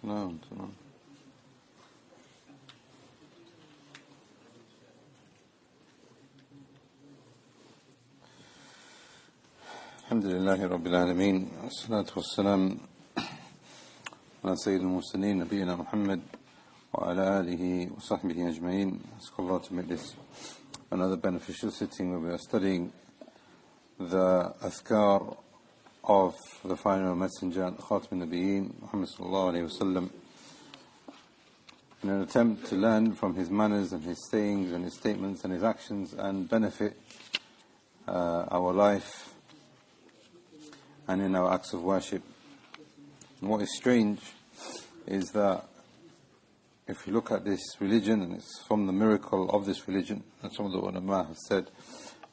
Salam. Alhamdulillahi Rabbil Alameen. As-Salatu was-Salam ala Sayyid al-Mursaleen, Nabiyyina Muhammad wa ala alihi wa sahbihi ajma'in. Ask Allah to make this another beneficial sitting where we are studying the Azkar of the final messenger, Khatam al-Nabiyyin, Muhammad sallallahu alayhi wa sallam, in an attempt to learn from his manners and his sayings and his statements and his actions and benefit our life and in our acts of worship. And what is strange is that if you look at this religion, and it's from the miracle of this religion, and some of the ulama have said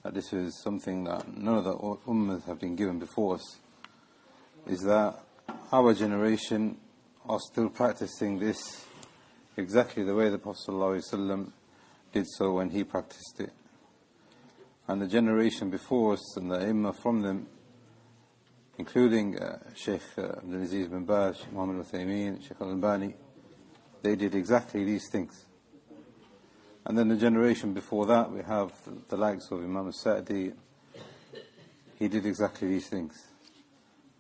that this is something that none of the ummahs have been given before us, is that our generation are still practicing this exactly the way the Prophet ﷺ did so when he practiced it. And the generation before us and the Imam from them, including Shaykh Abdul Aziz bin Baz, Muhammad al-Atheem, Shaykh al-Albani, they did exactly these things. And then the generation before that, we have the likes of Imam al-Sa'di, he did exactly these things.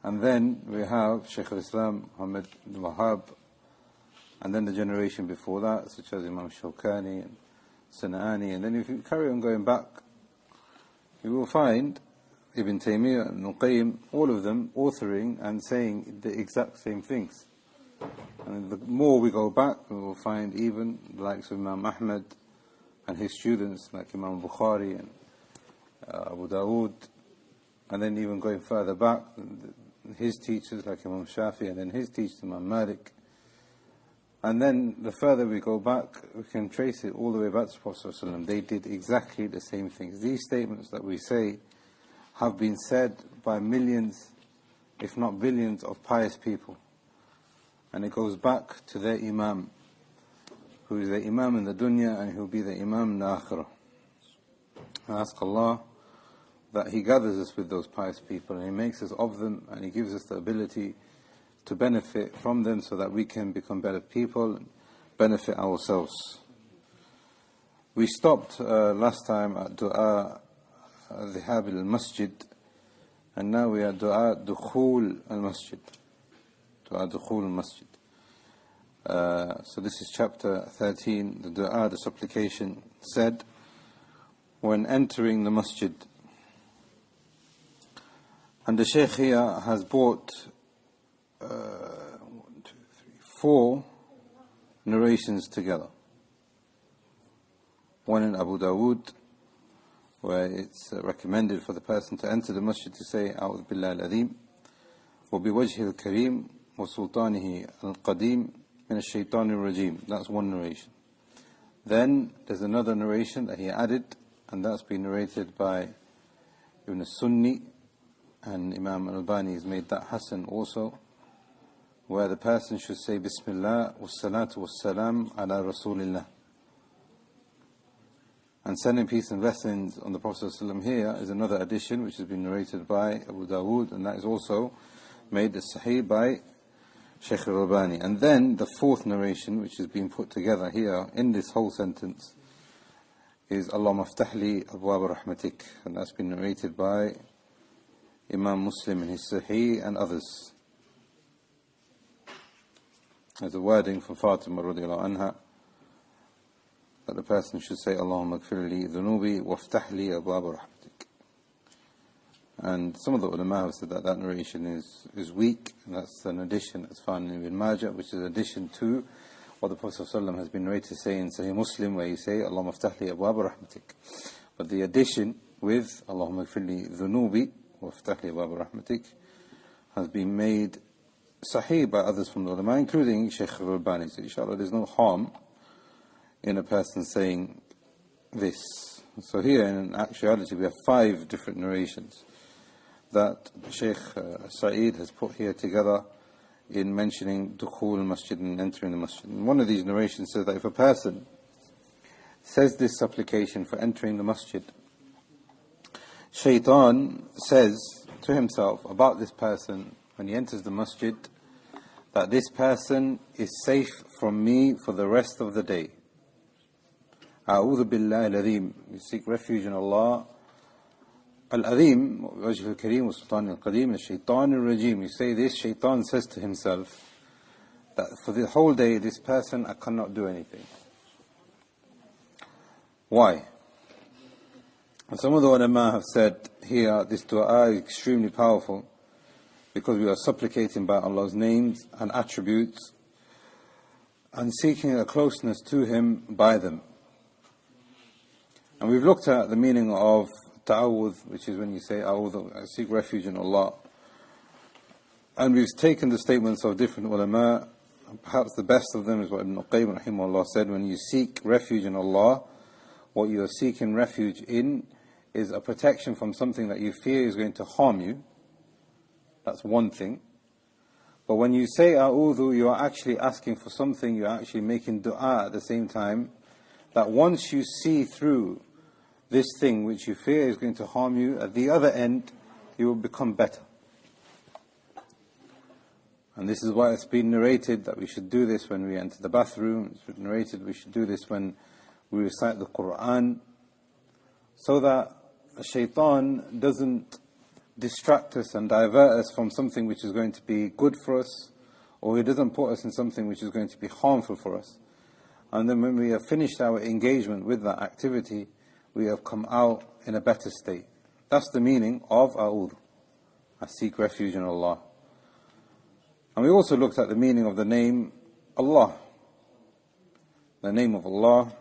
And then we have Shaykh al-Islam, Muhammad al-Wahhab, and then the generation before that, such as Imam Shawkani and Sana'ani. And then if you carry on going back, you will find Ibn Taymiyyah and al-Qayyim, all of them authoring and saying the exact same things. And the more we go back, we will find even the likes of Imam Ahmad and his students like Imam Bukhari and Abu Dawood, and then even going further back, his teachers like Imam Shafi, and then his teacher Imam Malik. And then the further we go back, we can trace it all the way back to the Prophet ﷺ. They did exactly the same things. These statements that we say have been said by millions, if not billions, of pious people. And it goes back to their Imam, who is the Imam in the dunya and who will be the Imam in the akhirah. I ask Allah that He gathers us with those pious people and He makes us of them, and He gives us the ability to benefit from them so that we can become better people and benefit ourselves. We stopped last time at Dua Dhihab al-Masjid, and now we are Dua Dukhul al-Masjid. Dua Dukhul al-Masjid. So this is chapter 13, the Dua, the supplication said when entering the Masjid. And the Shaykh here has brought 4 narrations together. One in Abu Dawood, where it's recommended for the person to enter the masjid to say A'udhu Billahi al-Atheem wa biwajhi al-Kareem wa sultanihi al-Qadeem min Shaytan Rajeem. That's one narration. Then there's another narration that he added, and that's been narrated by Ibn Sunni, and Imam al-Albani has made that Hasan also, where the person should say Bismillah was-salatu was-salam ala Rasulillah. And sending peace and blessings on the Prophet ﷺ here is another addition which has been narrated by Abu Dawood, and that is also made as Sahih by Shaykh al-Albani. And then the 4th narration which has been put together here in this whole sentence is Allahumma aftah li abwab rahmatik, and that's been narrated by Imam Muslim in his Sahih and others. There's a wording from Fatima radiallahu anha that the person should say Allahumma gfir li dhunubi waftah li abwab rahmatik. And some of the ulama have said that that narration is weak, and that's an addition that's found in Ibn Majah, which is an addition to what the Prophet ﷺ has been narrated to say in Sahih Muslim, where you say Allahumma aftah li abwab rahmatik. But the addition with Allahumma gfir li dhunubi waftah li abwab rahmatik has been made Sahih by others from the ulama, including Shaykh al-Albani. So inshallah there's no harm in a person saying this. So here in actuality we have 5 different narrations that Shaykh Sa'id has put here together in mentioning Dukhul al-Masjid and entering the Masjid. And one of these narrations says that if a person says this supplication for entering the Masjid, Shaytan says to himself about this person when he enters the Masjid that this person is safe from me for the rest of the day. أعوذ بالله al-Atheem. You seek refuge in Allah. Al-Atheem, al-Kareem, as-Sultan, al-Qadim, Shaytan Rajeem. You say this, Shaytan says to himself that for the whole day, this person, I cannot do anything. Why? And some of the ulama have said here, this dua is extremely powerful because we are supplicating by Allah's names and attributes and seeking a closeness to Him by them. And we've looked at the meaning of ta'awudh, which is when you say, A'udhu, I seek refuge in Allah. And we've taken the statements of different ulama. Perhaps the best of them is what Ibn al-Qayyim rahimahullah said, when you seek refuge in Allah, what you are seeking refuge in is a protection from something that you fear is going to harm you. That's one thing. But when you say A'udhu, you are actually asking for something, you are actually making dua at the same time, that once you see through this thing which you fear is going to harm you, at the other end, you will become better. And this is why it's been narrated that we should do this when we enter the bathroom. It's been narrated we should do this when we recite the Quran, so that Shaytan doesn't distract us and divert us from something which is going to be good for us, or he doesn't put us in something which is going to be harmful for us. And then when we have finished our engagement with that activity, we have come out in a better state. That's the meaning of A'udhu. I seek refuge in Allah. And we also looked at the meaning of the name Allah. The name of Allah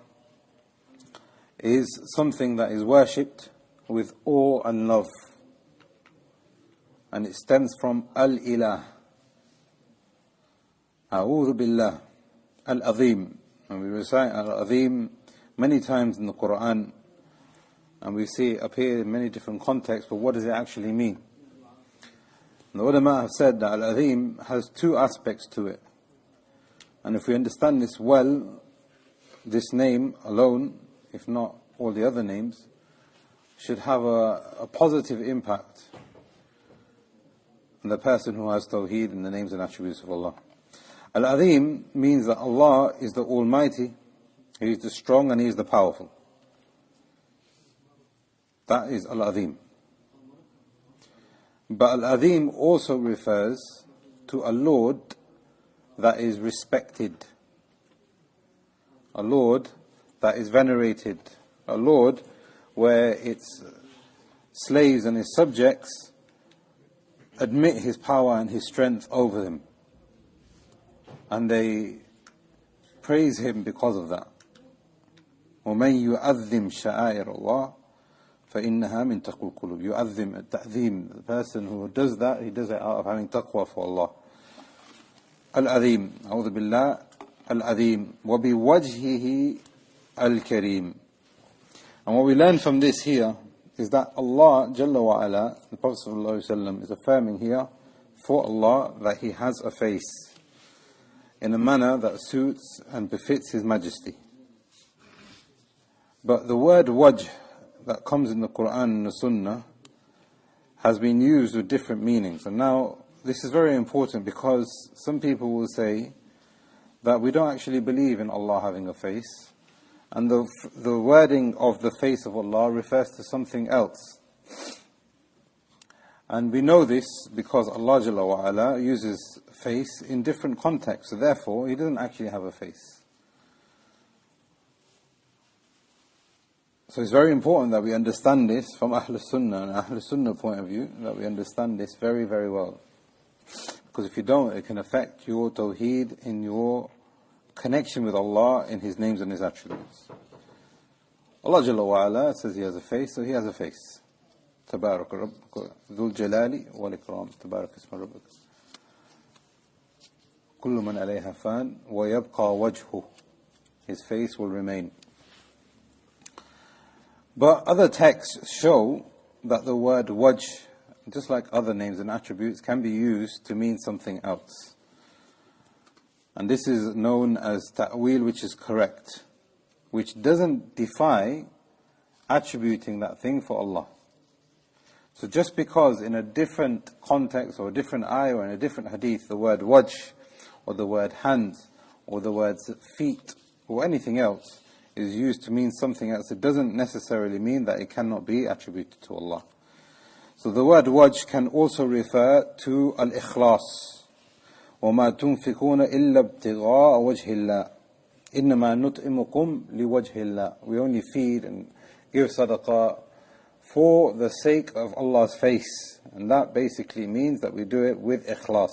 is something that is worshipped with awe and love. And it stems from al-Ilah. A'udhu billah. Al-Atheem. And we recite al-Atheem many times in the Quran. And we see it appear in many different contexts, but what does it actually mean? And the ulama have said that al-Atheem has two aspects to it. And if we understand this well, this name alone, if not all the other names, should have a positive impact on the person who has Tawhid in the names and attributes of Allah. Al-Atheem means that Allah is the Almighty, He is the strong and He is the powerful. That is al-Atheem. But al-Atheem also refers to a Lord that is respected, a Lord that is venerated, a Lord where its slaves and His subjects admit His power and His strength over them, and they praise Him because of that. وَمَنْ يُعَظِّمْ شَعَائِرَ اللَّهِ فَإِنَّهَا مِنْ تَقْوَى الْقُلُوبِ. يُعَظِّمْ at-Ta'zeem. The person who does that, he does it out of having taqwa for Allah. Al-Atheem. أعوذ بالله. Al-Atheem. وَبِوَجْهِهِ al-Kareem. And what we learn from this here is that Allah Jalla wa Ala, the Prophet ﷺ, is affirming here for Allah that He has a face in a manner that suits and befits His majesty. But the word wajh that comes in the Quran and the Sunnah has been used with different meanings. And now this is very important because some people will say that we don't actually believe in Allah having a face, and the wording of the face of Allah refers to something else. And we know this because Allah Jalla wa Ala uses face in different contexts, so therefore He doesn't actually have a face. So it's very important that we understand this from Ahl Sunnah and Ahl Sunnah point of view, that we understand this very, very well. Because if you don't, it can affect your Tawheed in your connection with Allah in His names and His attributes. Allah Jalla wa Ala says He has a face, so He has a face. Tabarak Rabbuka Dhul Jalali wal Ikram. Tabarak Isma Rabbuk. Kullu man alayha fan wa yabqa wajhu. His face will remain. But other texts show that the word wajh, just like other names and attributes, can be used to mean something else. And this is known as ta'wil, which is correct, which doesn't defy attributing that thing for Allah. So just because in a different context or a different ayah or in a different hadith the word wajh or the word hands, or the words feet, or anything else is used to mean something else, it doesn't necessarily mean that it cannot be attributed to Allah. So the word wajh can also refer to al-ikhlas. وَمَا تُنْفِقُونَ إِلَّا ابْتِغَاءَ وَجْهِ اللَّهِ إِنَّمَا نُطْعِمُكُمْ لِوَجْهِ اللَّهِ. We only feed and give sadaqah for the sake of Allah's face. And that basically means that we do it with ikhlas.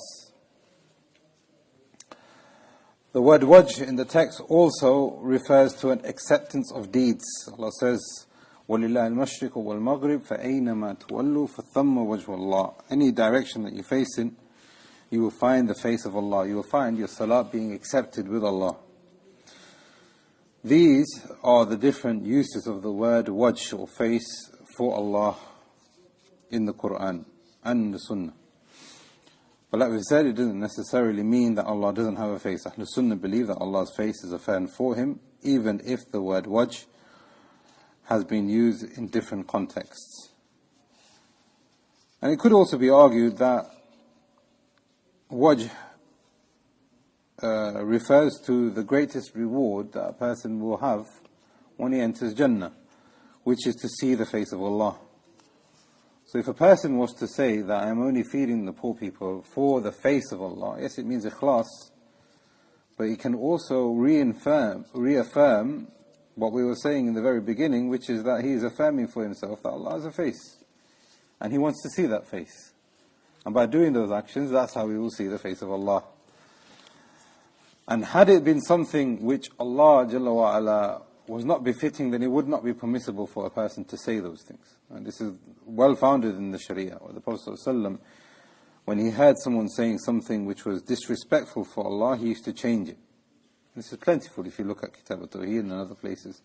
The word wajh in the text also refers to an acceptance of deeds. Allah says, وَلِلَّهِ الْمَشْرِقُ وَالْمَغْرِبُ فَأَيْنَمَا تُوَلُّوا فَثَمَّ وَجْهُ اللَّهِ. Any direction that you face in, you will find the face of Allah. You will find your salat being accepted with Allah. These are the different uses of the word wajh or face for Allah in the Quran and the Sunnah. But like we said, it doesn't necessarily mean that Allah doesn't have a face. Ahlul Sunnah believe that Allah's face is affirmed for Him, even if the word wajh has been used in different contexts. And it could also be argued that wajh refers to the greatest reward that a person will have when he enters Jannah, which is to see the face of Allah. So if a person was to say that I am only feeding the poor people for the face of Allah, yes, it means ikhlas, but it can also reaffirm what we were saying in the very beginning, which is that he is affirming for himself that Allah has a face, and he wants to see that face. And by doing those actions, that's how we will see the face of Allah. And had it been something which Allah Jalla wa Ala was not befitting, then it would not be permissible for a person to say those things. And this is well founded in the Sharia. Or the Prophet ﷺ, when he heard someone saying something which was disrespectful for Allah, he used to change it. This is plentiful if you look at Kitab al-Tawhid and other places.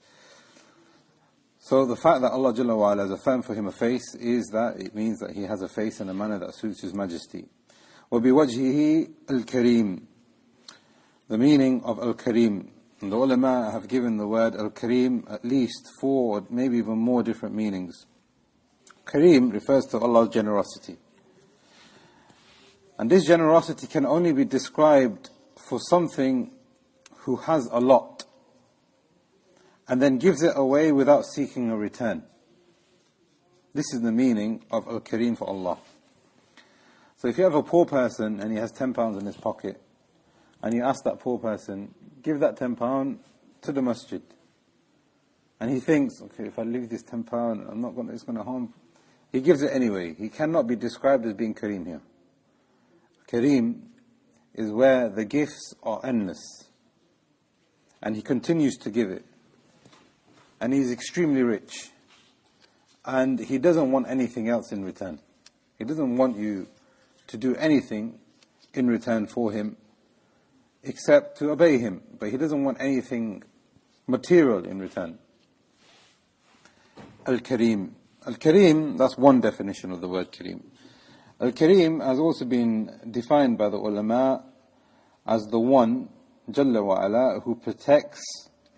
So the fact that Allah Jalla wa Ala has affirmed for him a face is that it means that he has a face in a manner that suits His Majesty. وَبِوَجْهِهِ al-Kareem. The meaning of al-Kareem. And the ulama have given the word al-Kareem at least 4 or maybe even more different meanings. Kareem refers to Allah's generosity. And this generosity can only be described for something who has a lot and then gives it away without seeking a return. This is the meaning of al-Kareem for Allah. So if you have a poor person and he has £10 in his pocket, and you ask that poor person, give that £10 to the masjid. And he thinks, okay, if I leave this £10, it's going to harm. He gives it anyway. He cannot be described as being Kareem here. Kareem is where the gifts are endless. And he continues to give it. And he's extremely rich. And he doesn't want anything else in return. He doesn't want you to do anything in return for him, except to obey him. But he doesn't want anything material in return. Al-Kareem. Al-Kareem, that's one definition of the word Kareem. Al-Kareem has also been defined by the ulama as the one, Jalla wa Ala, who protects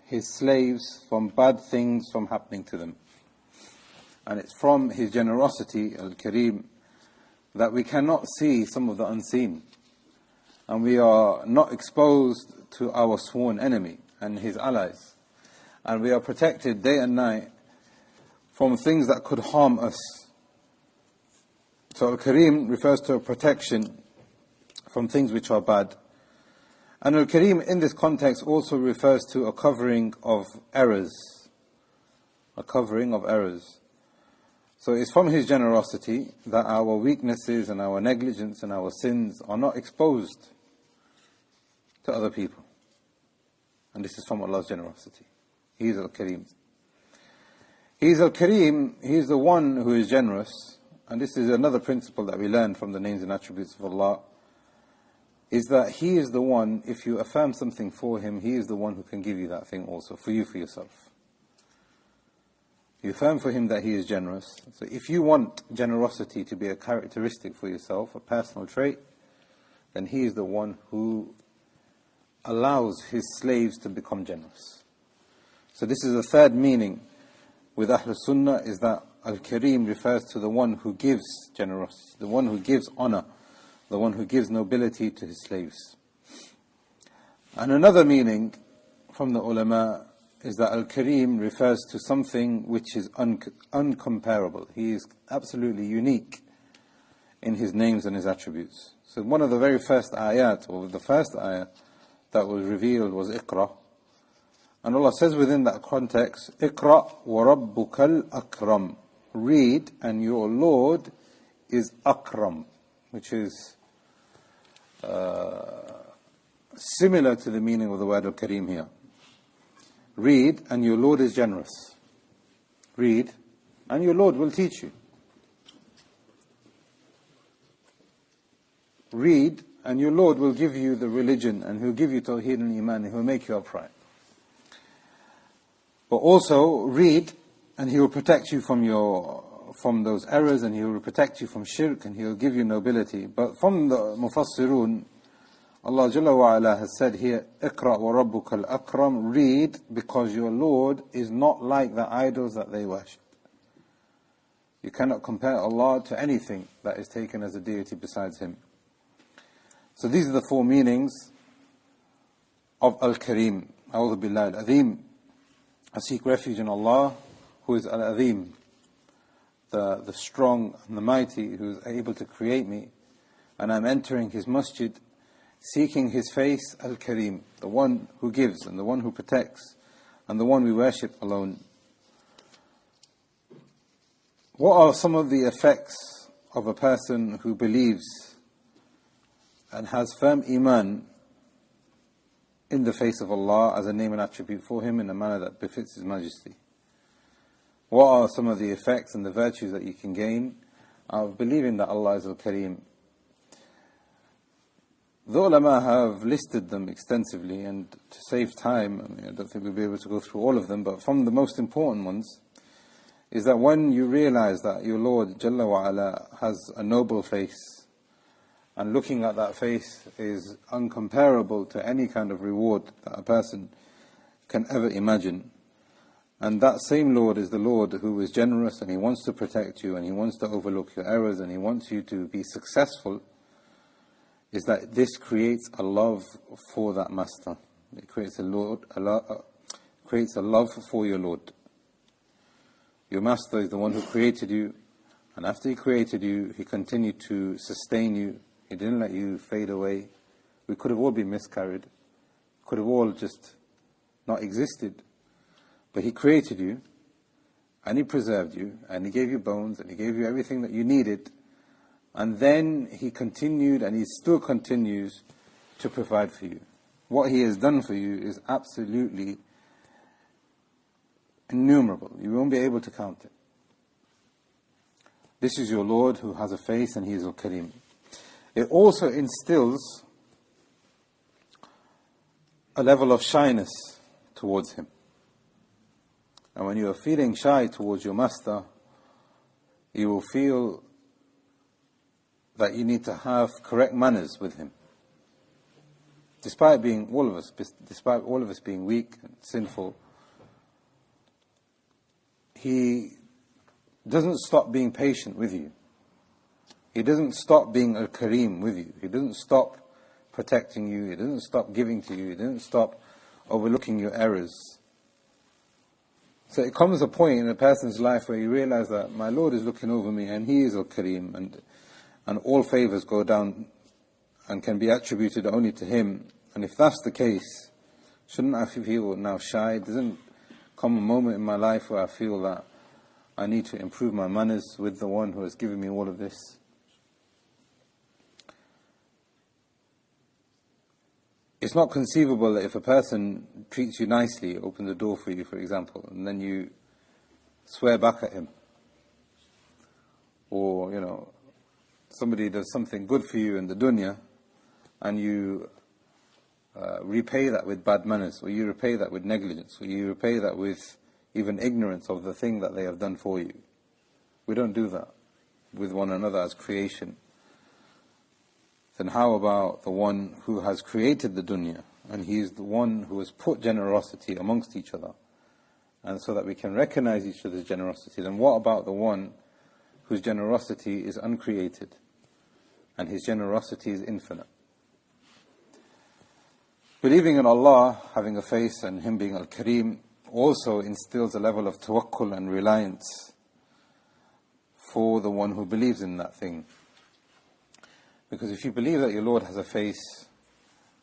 his slaves from bad things from happening to them. And it's from his generosity, Al-Kareem, that we cannot see some of the unseen. And we are not exposed to our sworn enemy and his allies. And we are protected day and night from things that could harm us. So Al-Kareem refers to a protection from things which are bad. And Al-Kareem in this context also refers to a covering of errors. A covering of errors. So it's from his generosity that our weaknesses and our negligence and our sins are not exposed to other people. And this is from Allah's generosity. He is Al-Kareem. He is Al-Kareem, He is the one who is generous. And this is another principle that we learn from the names and attributes of Allah, is that He is the one, if you affirm something for Him, He is the one who can give you that thing also, for you, for yourself. You affirm for Him that He is generous. So if you want generosity to be a characteristic for yourself, a personal trait, then He is the one who allows His slaves to become generous. So this is the third meaning with Ahlul Sunnah, is that Al-Kareem refers to the one who gives generosity, the one who gives honor, the one who gives nobility to his slaves. And another meaning from the ulama is that al-Kareem refers to something which is uncomparable. He is absolutely unique in his names and his attributes. So one of the very first ayat, or the first ayah that was revealed, was Iqra. And Allah says within that context, Iqra wa rabbukal akram. Read, and your Lord is akram, which is similar to the meaning of the word al-Kareem here. Read, and your Lord is generous. Read, and your Lord will teach you. Read, and your Lord will give you the religion, and He'll give you Tawhid and Iman, and He'll make you upright. But also, read, and He will protect you from those errors, and He will protect you from shirk, and He will give you nobility. But from the Mufassirun, Allah Jalla wa Ala has said here, Iqra wa rabbukal akram, read, because your Lord is not like the idols that they worship. You cannot compare Allah to anything that is taken as a deity besides Him. So these are the four meanings of al-Kareem. A'udhu billahi al-Atheem. I seek refuge in Allah, who is al-Atheem, the strong and the mighty, who is able to create me. And I'm entering His masjid, seeking His face, al-Kareem, the one who gives and the one who protects and the one we worship alone. What are some of the effects of a person who believes and has firm iman in the face of Allah as a name and attribute for Him in a manner that befits His majesty? What are some of the effects and the virtues that you can gain out of believing that Allah is al-Kareem? The ulama have listed them extensively, and to save time, I don't think we'll be able to go through all of them, but from the most important ones is that when you realize that your Lord Jalla wa Ala has a noble face, and looking at that face is uncomparable to any kind of reward that a person can ever imagine. And that same Lord is the Lord who is generous, and He wants to protect you, and He wants to overlook your errors, and He wants you to be successful. Is that this creates a love for that Master. It creates creates a love for your Lord. Your Master is the one who created you, and after He created you, He continued to sustain you. He didn't let you fade away. We could have all been miscarried. Could have all just not existed. But He created you, and He preserved you, and He gave you bones, and He gave you everything that you needed. And then He continued, and He still continues to provide for you. What He has done for you is absolutely innumerable. You won't be able to count it. This is your Lord who has a face, and He is al-Kareem. It also instills a level of shyness towards Him. And when you are feeling shy towards your Master, you will feel that you need to have correct manners with Him. Despite all of us being weak and sinful, He doesn't stop being patient with you. He doesn't stop being al-Kareem with you. He doesn't stop protecting you. He doesn't stop giving to you. He doesn't stop overlooking your errors. So it comes a point in a person's life where you realize that my Lord is looking over me, and He is al-Kareem, and all favors go down and can be attributed only to Him. And if that's the case, shouldn't I feel now shy? Doesn't come a moment in my life where I feel that I need to improve my manners with the one who has given me all of this? It's not conceivable that if a person treats you nicely, opens the door for you, for example, and then you swear back at him, or, somebody does something good for you in the dunya, and you repay that with bad manners, or you repay that with negligence, or you repay that with even ignorance of the thing that they have done for you. We don't do that with one another as creation. Then how about the one who has created the dunya, and He is the one who has put generosity amongst each other, and so that we can recognize each other's generosity? Then what about the one whose generosity is uncreated, and His generosity is infinite? Believing in Allah having a face and Him being al-Kareem also instills a level of tawakkul and reliance for the one who believes in that thing. Because if you believe that your Lord has a face,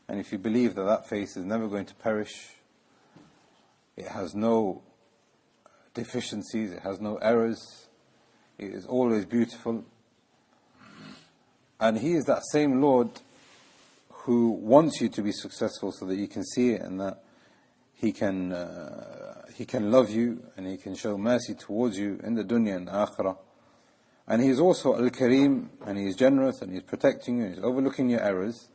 and if you believe that that face is never going to perish, it has no deficiencies, it has no errors, it is always beautiful, and He is that same Lord who wants you to be successful so that you can see it, and that He can love you and He can show mercy towards you in the dunya and akhirah. And He is also al-Kareem, and He is generous, and He is protecting you, and He is overlooking your errors.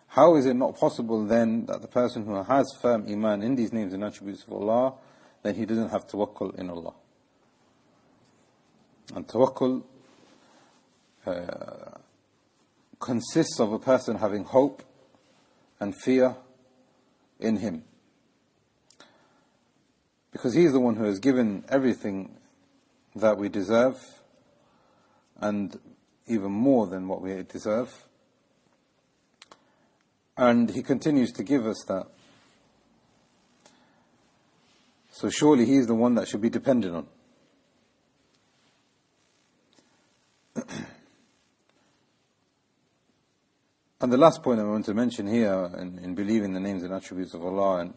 How is it not possible then that the person who has firm iman in these names and attributes of Allah, then he doesn't have tawakkul in Allah? And tawakkul consists of a person having hope and fear in Him. Because He is the one who has given everything that we deserve, and even more than what we deserve. And He continues to give us that. So surely He is the one that should be depended on. And the last point I want to mention here in believing the names and attributes of Allah, and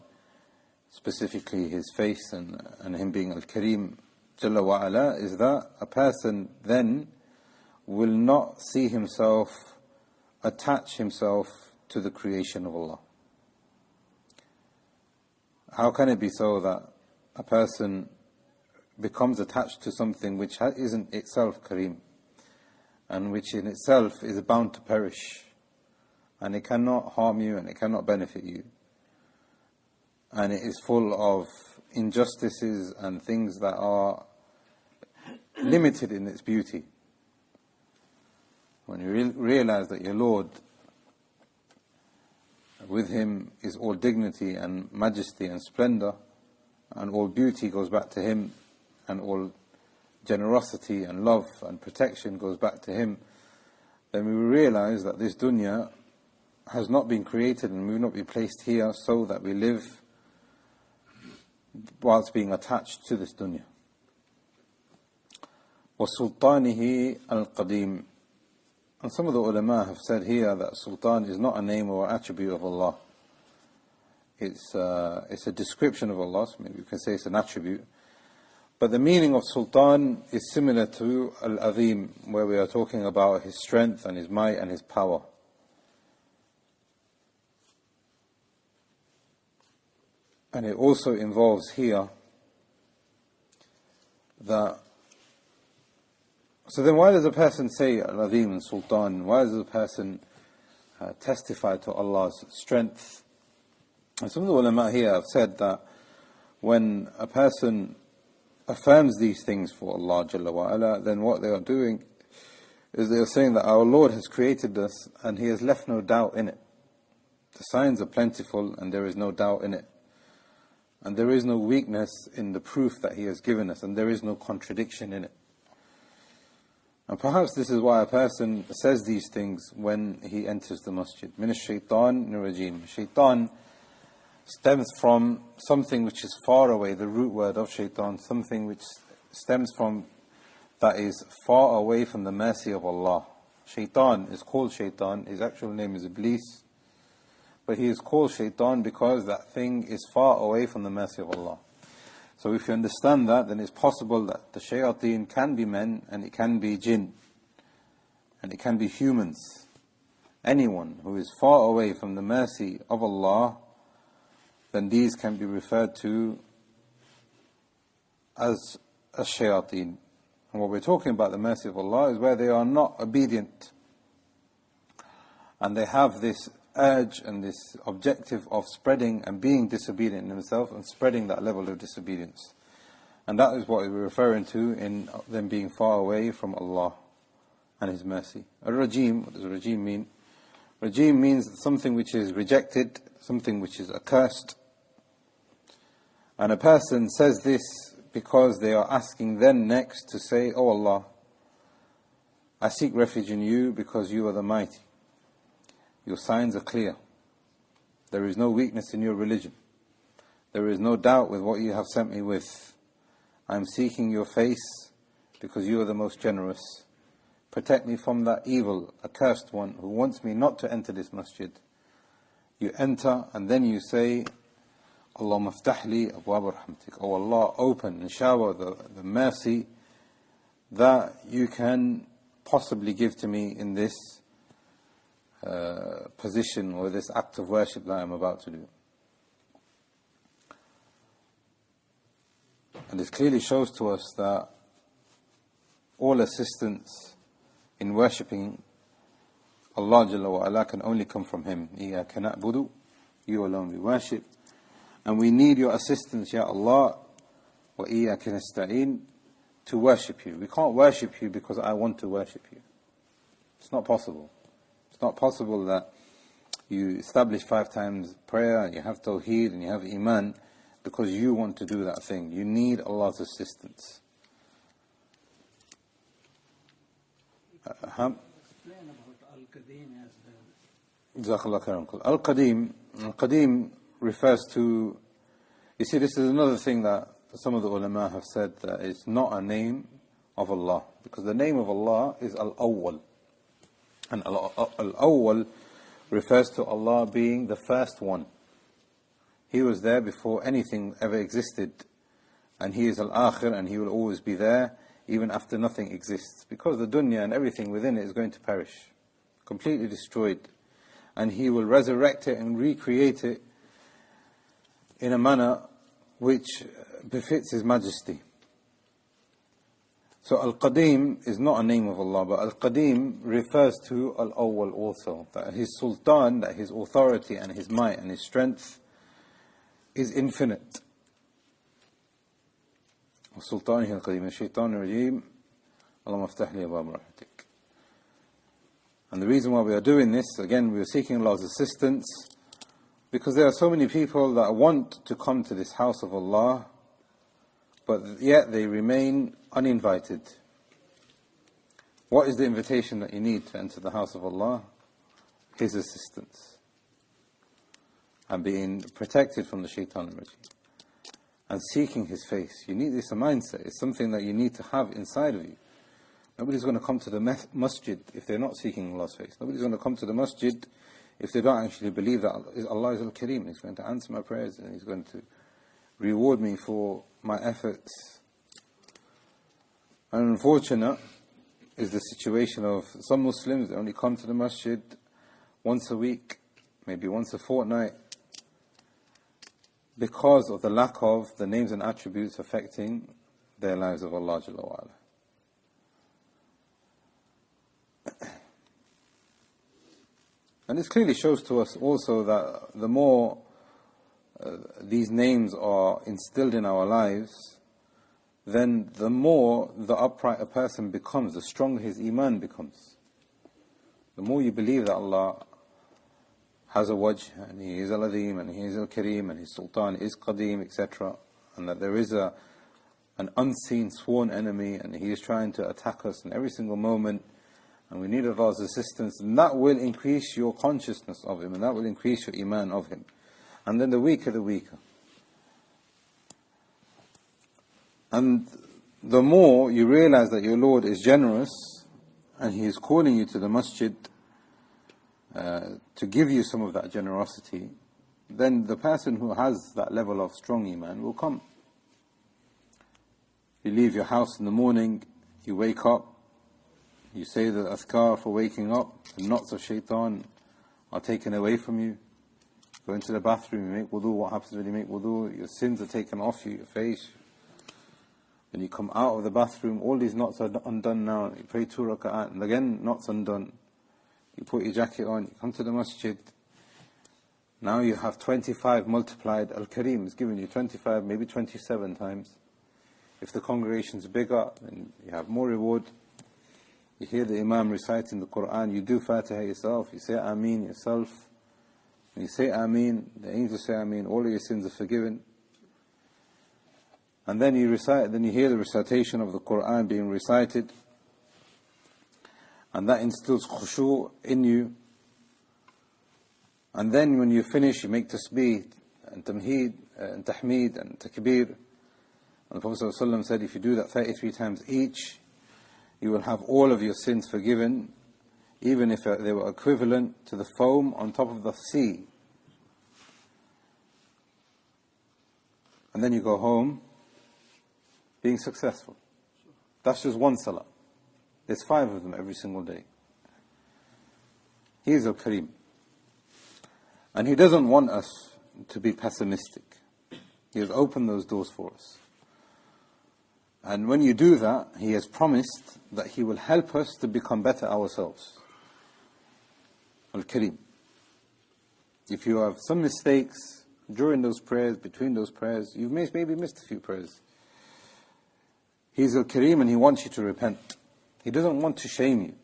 specifically His face and Him being al-Kareem Jalla wa Ala, is that a person then will not see himself, attach himself to the creation of Allah. How can it be so that a person becomes attached to something which isn't itself Kareem, and which in itself is bound to perish, and it cannot harm you and it cannot benefit you, and it is full of injustices and things that are limited in its beauty? When you realize that your Lord, with Him is all dignity and majesty and splendor, and all beauty goes back to Him, and all generosity and love and protection goes back to Him, then we will realize that this dunya has not been created, and we will not be placed here so that we live whilst being attached to this dunya. وَسُلْطَانِهِ الْقَدِيمِ. And some of the ulama have said here that Sultan is not a name or attribute of Allah. It's a description of Allah, so maybe you can say it's an attribute. But the meaning of Sultan is similar to al-Atheem, where we are talking about His strength and His might and His power. And it also involves here that. So then why does a person say al-Atheem and Sultan? Why does a person testify to Allah's strength? And some of the ulama here have said that when a person affirms these things for Allah Jalla wa Ala, then what they are doing is they are saying that our Lord has created us and He has left no doubt in it. The signs are plentiful and there is no doubt in it. And there is no weakness in the proof that He has given us, and there is no contradiction in it. And perhaps this is why a person says these things when he enters the masjid. Min ash-Shaytan Rajeem. Shaytan stems from something which is far away, the root word of Shaytan, something which stems from, that is far away from the mercy of Allah. Shaytan is called Shaytan, his actual name is Iblis, but he is called Shaytan because that thing is far away from the mercy of Allah. So if you understand that, then it's possible that the shayateen can be men, and it can be jinn, and it can be humans. Anyone who is far away from the mercy of Allah, then these can be referred to as shayateen. And what we're talking about, the mercy of Allah, is where they are not obedient, and they have this urge and this objective of spreading and being disobedient in themselves, and spreading that level of disobedience. And that is what we're referring to in them being far away from Allah and His mercy. Rajeem, what does Rajeem mean? Rajeem means something which is rejected, something which is accursed. And a person says this because they are asking then next to say, "Oh Allah, I seek refuge in You because You are the Mighty. Your signs are clear. There is no weakness in your religion. There is no doubt with what you have sent me with. I am seeking your face because you are the most generous. Protect me from that evil, accursed one who wants me not to enter this masjid. You enter and then you say, Allahumma aftah li abwab rahmatik. Oh Allah, open and shower the mercy that you can possibly give to me in this position or this act of worship that I am about to do. And this clearly shows to us that all assistance in worshipping Allah Jalla wa Ala can only come from Him. إِيَّاكَ نَعْبُدُ, you alone we worship. And we need your assistance, Ya Allah, وَإِيَّاكَ نَسْتَعِينُ, to worship you. We can't worship you because I want to worship you. It's not possible. It's not possible that you establish 5 times prayer and you have Tawhid and you have Iman because you want to do that thing. You need Allah's assistance. Explain about al-Kareem as Jazakallah khairan. Al-Qadim refers to, you see, this is another thing that some of the ulama have said, that it's not a name of Allah, because the name of Allah is Al-Awwal, and Al-Awwal refers to Allah being the first one. He was there before anything ever existed, and He is Al-Akhir, and He will always be there even after nothing exists, because the dunya and everything within it is going to perish, completely destroyed, and He will resurrect it and recreate it in a manner which befits His majesty. So Al-Qadim is not a name of Allah, but Al-Qadim refers to Al-Awwal also, that His Sultan, that His authority and His might and His strength is infinite. Sultan al-Kareem, Shaytan Rajeem, Allahumma aftah li abwab rahmatik. And the reason why we are doing this, again, we are seeking Allah's assistance, because there are so many people that want to come to this house of Allah, but yet they remain uninvited. What is the invitation that you need to enter the house of Allah? His assistance. And being protected from the Shaytan and Rajeem. And seeking His face. You need this mindset. It's something that you need to have inside of you. Nobody's going to come to the masjid if they're not seeking Allah's face. Nobody's going to come to the masjid if they don't actually believe that Allah is al-Kareem. He's going to answer my prayers and He's going to reward me for my efforts. And unfortunate is the situation of some Muslims. They only come to the masjid once a week, maybe once a fortnight, because of the lack of the names and attributes affecting their lives of Allah Jalla wa Ala. And this clearly shows to us also that the more these names are instilled in our lives, then the more the upright a person becomes, the stronger his Iman becomes. The more you believe that Allah has a wajh, and He is al-Atheem, and He is al-Kareem, and His Sultan is Qadim, etc., and that there is an unseen sworn enemy, and He is trying to attack us in every single moment, and we need Allah's assistance, and that will increase your consciousness of Him, and that will increase your Iman of Him. And then the weaker, the weaker. And the more you realize that your Lord is generous, and He is calling you to the masjid to give you some of that generosity, then the person who has that level of strong Iman will come. You leave your house in the morning, you wake up, you say the adhkar for waking up, the knots of Shaytan are taken away from you. Go into the bathroom, you make wudu. What happens when you make wudu? Your sins are taken off you, your face. When you come out of the bathroom, all these knots are undone now. You pray 2 raka'at, and again, knots undone. You put your jacket on, you come to the masjid. Now you have 25 multiplied. Al-Kareem is giving you 25, maybe 27 times. If the congregation is bigger, then you have more reward. You hear the Imam reciting the Quran, you do Fatiha yourself, you say Ameen yourself. When you say Ameen, the angels say Ameen, all of your sins are forgiven. And then you recite, then you hear the recitation of the Quran being recited, and that instills khushu' in you. And then when you finish, you make tasbih and tamheed and tahmeed and takbir. And the Prophet ﷺ said, if you do that 33 times each, you will have all of your sins forgiven, even if they were equivalent to the foam on top of the sea. And then you go home being successful. That's just one salah. There's 5 of them every single day. He is al-Kareem. And He doesn't want us to be pessimistic. He has opened those doors for us. And when you do that, He has promised that He will help us to become better ourselves. Al-Kareem. If you have some mistakes during those prayers, between those prayers, you've maybe missed a few prayers. He's al-Kareem and He wants you to repent. He doesn't want to shame you.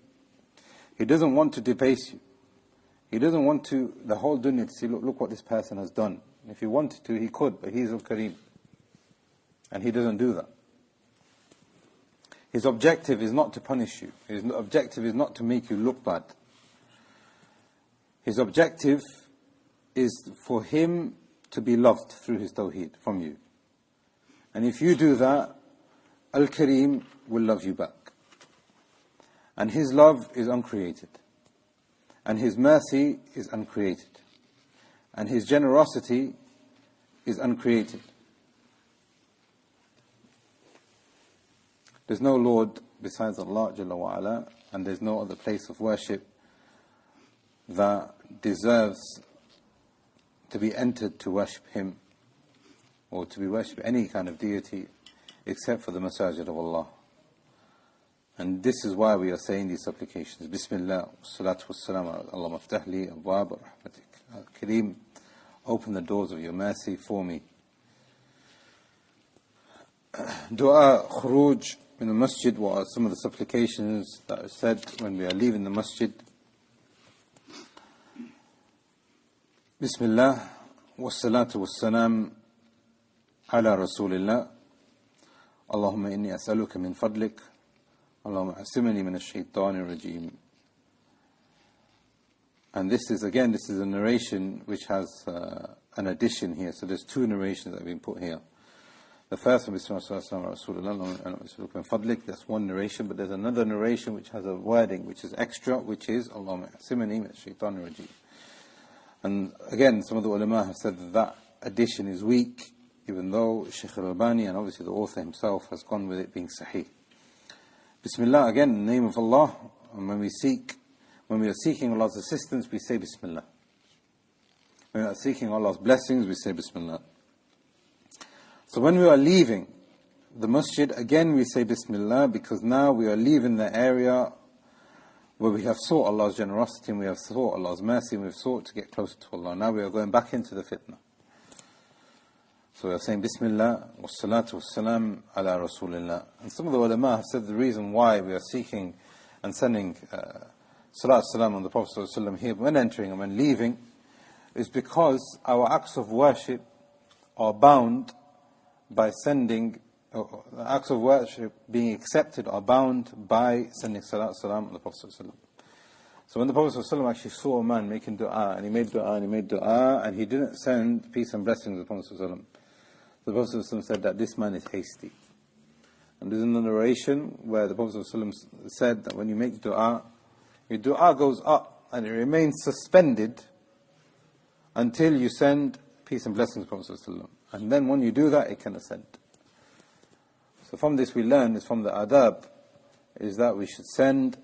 He doesn't want to debase you. He doesn't want to, the whole dunya to see, look what this person has done. If He wanted to, He could, but He's al-Kareem. And He doesn't do that. His objective is not to punish you. His objective is not to make you look bad. His objective is for Him to be loved through His Tawhid from you. And if you do that, Al-Kareem will love you back. And His love is uncreated. And His mercy is uncreated. And His generosity is uncreated. There's no Lord besides Allah Jalla wa Ala, and there's no other place of worship that deserves to be entered to worship Him, or to be worshipped any kind of deity, except for the Masjid of Allah. And this is why we are saying these supplications. Bismillah, Salat wa Salam, Allah maftah li, abwab rahmatik, al-Kareem, open the doors of your mercy for me. Dua khuruj in the masjid, what are some of the supplications that are said when we are leaving the masjid? Bismillah, wassalatu wassalam ala rasulillah. Allahumma inni as'aluka min fadlik. Allahumma asimani min al-Shaytan Rajeem. And this is a narration which has an addition here. So there's 2 narrations that have been put here. The first one, Bismillah, that's one narration, but there's another narration which has a wording which is extra, which is Allahumma asimani min al-Shaytan Rajeem. And again, some of the ulama have said that addition is weak, even though Shaykh al-Albani and obviously the author himself has gone with it being sahih. Bismillah, again, in the name of Allah. And when we are seeking Allah's assistance, we say Bismillah. When we are seeking Allah's blessings, we say Bismillah. So when we are leaving the masjid, again we say Bismillah, because now we are leaving the area where we have sought Allah's generosity, and we have sought Allah's mercy, and we have sought to get closer to Allah. Now we are going back into the fitna. So we are saying Bismillah, wassalatu wassalam ala rasulillah. And some of the ulama have said the reason why we are seeking and sending Salat Salam on the Prophet ﷺ here when entering and when leaving is because our acts of worship are bound by sending, acts of worship being accepted are bound by sending Salat Salam on the Prophet ﷺ. So when the Prophet ﷺ actually saw a man making dua, and he made dua, and he made dua, and he didn't send peace and blessings upon the Prophet ﷺ, the Prophet ﷺ said that this man is hasty. And there's a narration where the Prophet ﷺ said that when you make dua, your dua goes up and it remains suspended until you send peace and blessings upon the Prophet ﷺ. And then when you do that, it can ascend. So from this we learn, is from the adab, is that we should send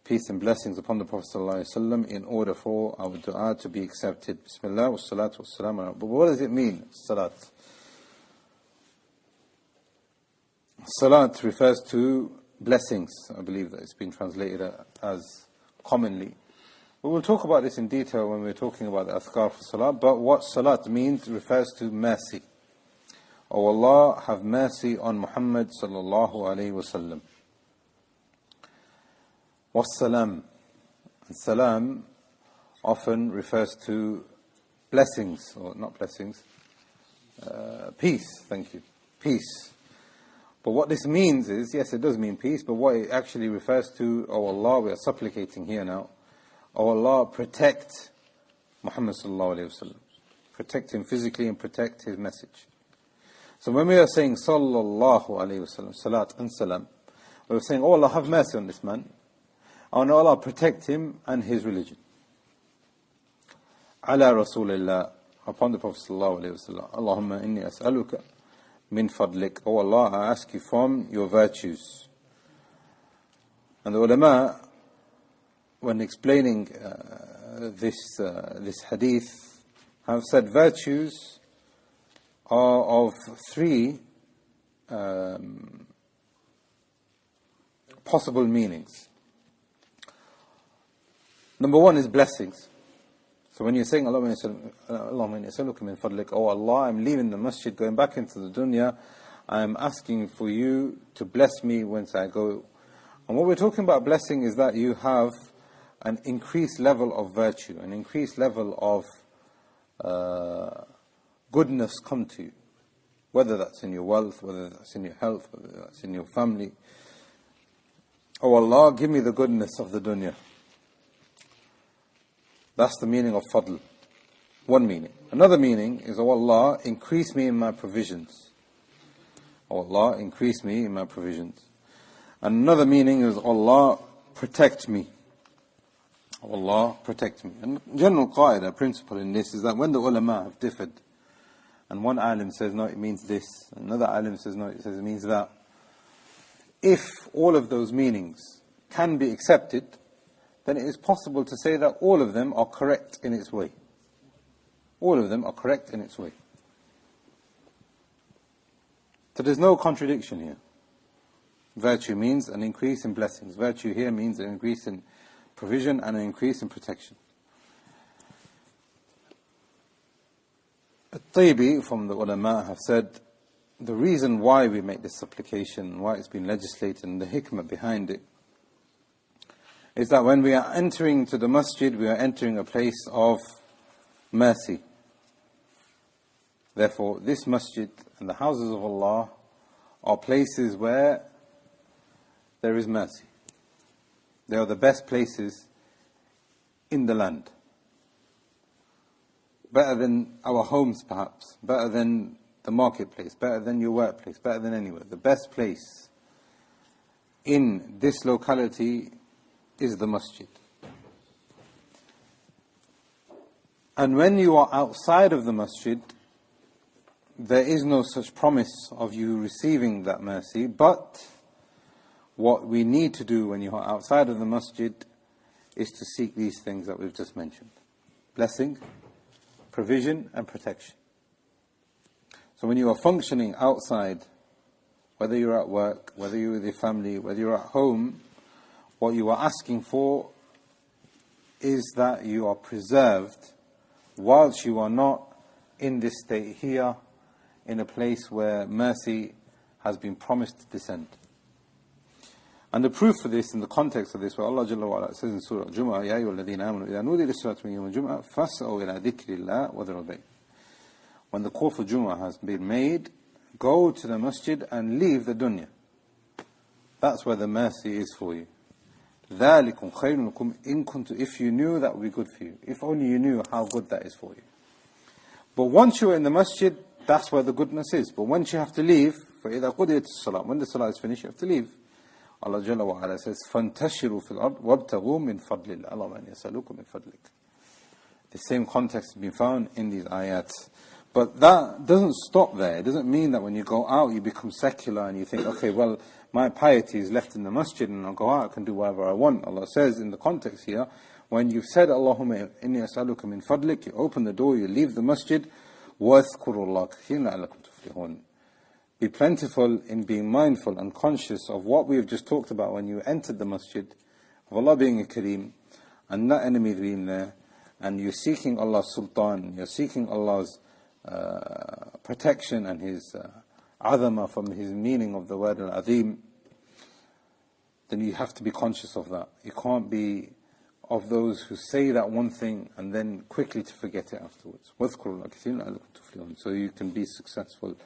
peace and blessings upon the Prophet ﷺ in order for our dua to be accepted. Bismillah, wassalatu wassalam. But what does it mean, salat? Salat refers to blessings. I believe that it's been translated as commonly. We will talk about this in detail when we're talking about the Azkar for Salat, but what Salat means refers to mercy. O Allah, have mercy on Muhammad sallallahu alayhi wa sallam. Wassalam. And salam often refers to blessings, or not blessings, peace, thank you, peace. But what this means is, yes, it does mean peace, but what it actually refers to, O Allah, we are supplicating here now, O Allah, protect Muhammad sallallahu alayhi wa sallam. Protect him physically and protect his message. So when we are saying sallallahu alayhi wa sallam, salat and salam, we're saying, oh Allah, have mercy on this man. Oh no, Allah, protect him and his religion. Ala Rasulillah, upon the Prophet sallallahu alayhi wa sallam. Allahumma inni as'aluka min fadlik. Oh Allah, I ask you from your virtues. And the ulama, when explaining this hadith, have said virtues are of three possible meanings. Number one is blessings. So when you're saying, Allahumma inni as'aluka min fadlik, oh Allah, I'm leaving the masjid, going back into the dunya, I'm asking for you to bless me once I go. And what we're talking about blessing is that you have an increased level of virtue, an increased level of goodness come to you. Whether that's in your wealth, whether that's in your health, whether that's in your family. Oh Allah, give me the goodness of the dunya. That's the meaning of fadl. One meaning. Another meaning is, oh Allah, increase me in my provisions. Oh Allah, increase me in my provisions. And another meaning is, Allah, protect me. Oh Allah, protect me. And general qaida, principle in this is that when the ulama have differed, and one alim says, no, it means this, another alim says, no, it means that, if all of those meanings can be accepted, then it is possible to say that all of them are correct in its way. All of them are correct in its way. So there's no contradiction here. Virtue means an increase in blessings. Virtue here means an increase in provision and an increase in protection. at-Teebi from the ulama have said, the reason why we make this supplication, why it's been legislated, and the hikmah behind it, is that when we are entering to the masjid, we are entering a place of mercy. Therefore, this masjid and the houses of Allah are places where there is mercy. They are the best places in the land. Better than our homes perhaps, better than the marketplace, better than your workplace, better than anywhere. The best place in this locality is the masjid. And when you are outside of the masjid, there is no such promise of you receiving that mercy, but what we need to do when you are outside of the masjid is to seek these things that we've just mentioned. Blessing, provision and protection. So when you are functioning outside, whether you're at work, whether you're with your family, whether you're at home, what you are asking for is that you are preserved whilst you are not in this state here, in a place where mercy has been promised to descend. And the proof for this, in the context of this, where Allah Jalla wa Ala says in Surah Al-Jumu'ah, Ya ayyuhalladhina amanu idha nudiya lis-salati min yawm al-jumu'ah fas'aw ila dhikrillah wa dharul bayt. When the call for Jumu'ah has been made, go to the masjid and leave the dunya. That's where the mercy is for you. ذَلِكُمْ خَيْرٌ لَكُمْ إِن كُنتُ. If you knew, that would be good for you. If only you knew how good that is for you. But once you're in the masjid, that's where the goodness is. But once you have to leave, فَإِذَا قُضِيَتِ الصَّلَاةِ, when the salah is finished, you have to leave. Allah Jalla wa Ala says, فَانْتَشِرُوا فِي الْأَرْضِ وَابْتَغُوا مِنْ فَضْلِ اللَّهِ اللَّهُمَّ إِنِّي أَسْأَلُكَ مِنْ فَضْلِكَ. The same context has been found in these ayats. But that doesn't stop there. It doesn't mean that when you go out, you become secular and you think, okay, well, my piety is left in the masjid and I'll go out, I can do whatever I want. Allah says in the context here, when you've said, Allahumma inni as'aluka min fadlik, you open the door, you leave the masjid, وَاذْكُرُوا اللَّهَ كَثِيرًا لَعَلَّكُمْ تُفْلِحُونَ. Be plentiful in being mindful and conscious of what we have just talked about when you entered the masjid, of Allah being a Kareem, and that enemy being there, and you're seeking Allah's Sultan, you're seeking Allah's protection and His azama from His meaning of the word al-Atheem, then you have to be conscious of that. You can't be of those who say that one thing and then quickly to forget it afterwards. وَاذْكُرُوا اللَّهَ كَثِيرًا لَعَلَّكُمْ تُفْلِحُونَ. So you can be successful.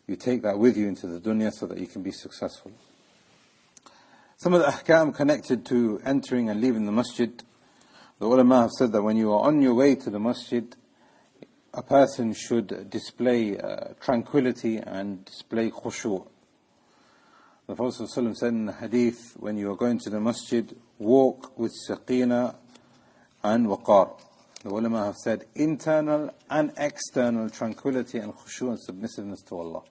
You take that with you into the dunya so that you can be successful. Some of the ahkam connected to entering and leaving the masjid. The ulama have said that when you are on your way to the masjid, a person should display tranquility and display khushu'. The Prophet ﷺ said in the hadith, when you are going to the masjid, walk with saqina and waqar. The ulama have said internal and external tranquility and khushu' and submissiveness to Allah.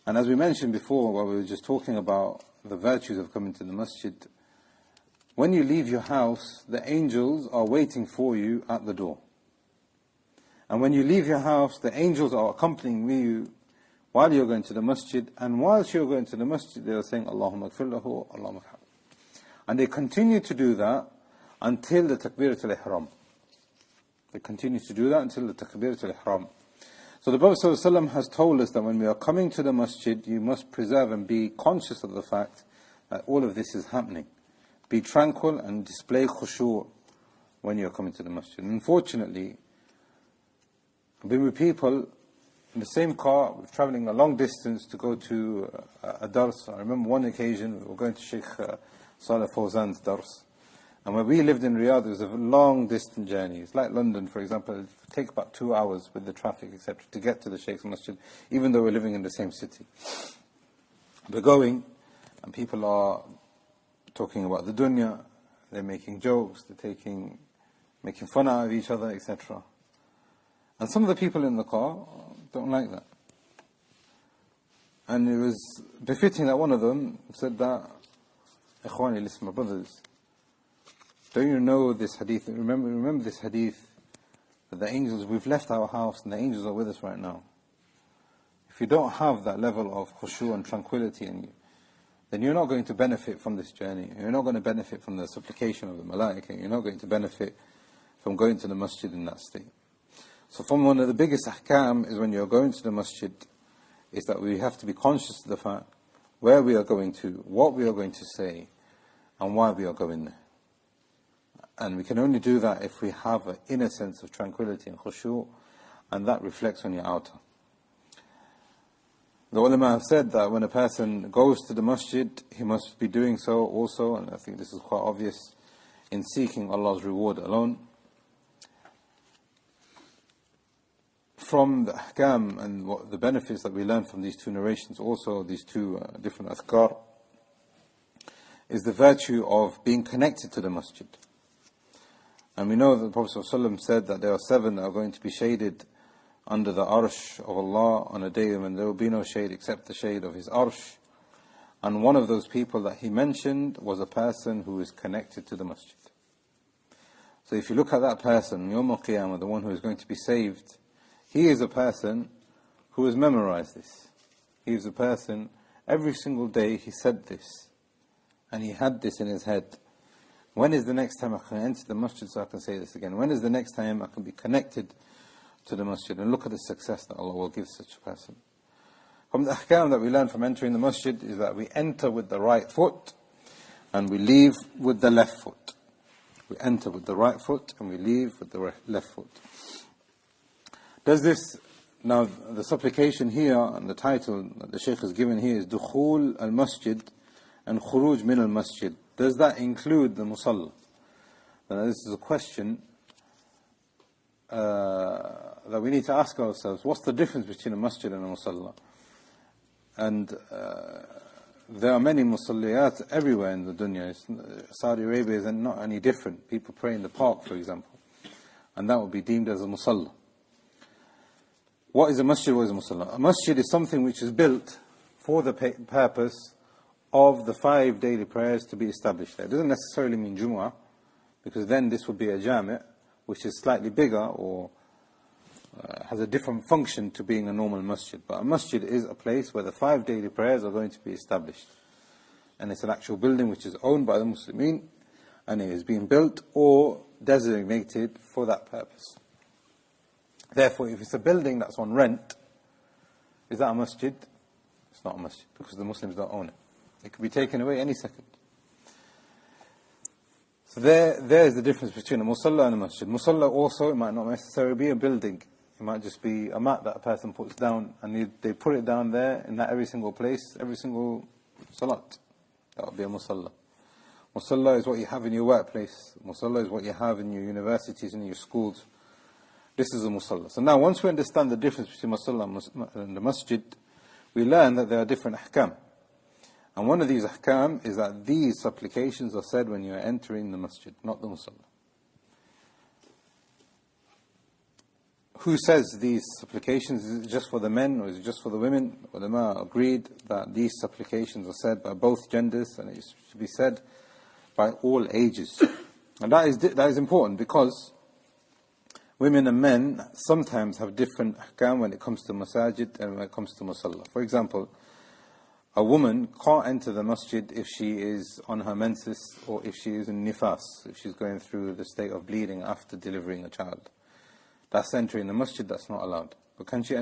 And as we mentioned before, while we were just talking about the virtues of coming to the masjid, when you leave your house, the angels are waiting for you at the door. And when you leave your house, the angels are accompanying you while you're going to the masjid. And whilst you're going to the masjid, they are saying, Allahumma gfir lahu, Allahumma gfir. And they continue to do that until the takbirat al-ihram. They continue to do that until the takbirat al-ihram. So the Prophet ﷺ has told us that when we are coming to the masjid, you must preserve and be conscious of the fact that all of this is happening. Be tranquil and display khushu' when you are coming to the masjid. And unfortunately, I've been with people in the same car, we're traveling a long distance to go to a dars. I remember one occasion, we were going to Sheikh Salih Fawzan's dars. And when we lived in Riyadh, it was a long distance journey. It's like London, for example. It would take about 2 hours with the traffic, etc., to get to the Sheikh's masjid, even though we're living in the same city. We're going, and people are talking about the dunya, they're making jokes, they're making fun out of each other, etc. And some of the people in the car don't like that. And it was befitting that one of them said that, Ikhwani, listen, my brothers, don't you know this hadith? Remember this hadith, that the angels, we've left our house and the angels are with us right now. If you don't have that level of khushu' and tranquility in you, then you're not going to benefit from this journey. You're not going to benefit from the supplication of the malaika. You're not going to benefit from going to the masjid in that state. So from one of the biggest ahkam is when you're going to the masjid, is that we have to be conscious of the fact where we are going to, what we are going to say, and why we are going there. And we can only do that if we have an inner sense of tranquility and khushu', and that reflects on your outer. The ulama have said that when a person goes to the masjid, he must be doing so also, and I think this is quite obvious, in seeking Allah's reward alone. From the ahkam and the benefits that we learn from these two narrations, also these two different adhkar, is the virtue of being connected to the masjid. And we know that the Prophet ﷺ said that there are 7 that are going to be shaded under the arsh of Allah on a day when there will be no shade except the shade of His arsh. And one of those people that He mentioned was a person who is connected to the masjid. So if you look at that person, Yawm al-Qiyamah, the one who is going to be saved, he is a person who has memorized this. He is a person, every single day he said this. And he had this in his head. When is the next time I can enter the masjid so I can say this again? When is the next time I can be connected to the masjid? And look at the success that Allah will give such a person. From the ahkam that we learn from entering the masjid is that we enter with the right foot and we leave with the left foot. We enter with the right foot and we leave with the left foot. Does this, now the supplication here and the title that the Shaykh has given here is Dukhul al-Masjid and Khuruj min al-Masjid. Does that include the Musalla? Now this is a question that we need to ask ourselves. What's the difference between a masjid and a Musalla? And there are many Musalliyat everywhere in the dunya. Saudi Arabia is not any different. People pray in the park, for example. And that would be deemed as a Musalla. What is a masjid? What is a Musalla? A masjid is something which is built for the purpose of the 5 daily prayers to be established there. It doesn't necessarily mean Jumu'ah, because then this would be a jami', which is slightly bigger or has a different function to being a normal masjid. But a masjid is a place where the 5 daily prayers are going to be established. And it's an actual building which is owned by the Muslimin, and it is being built or designated for that purpose. Therefore, if it's a building that's on rent, is that a masjid? It's not a masjid, because the Muslims don't own it. It could be taken away any second. So there's the difference between a musalla and a masjid. Musalla also, it might not necessarily be a building. It might just be a mat that a person puts down, and they put it down there in that every single place, every single salat. That would be a musalla. Musalla is what you have in your workplace. Musalla is what you have in your universities and your schools. This is a Musalla. So now once we understand the difference between Musalla and the Masjid, we learn that there are different ahkam. And one of these ahkam is that these supplications are said when you are entering the Masjid, not the Musalla. Who says these supplications? Is it just for the men or is it just for the women? Ulama agreed that these supplications are said by both genders and it should be said by all ages. And that is important because women and men sometimes have different ahkam when it comes to masajid and when it comes to musalla. For example, a woman can't enter the masjid if she is on her menses or if she is in nifas, if she's going through the state of bleeding after delivering a child. That's entering the masjid, that's not allowed. But can she go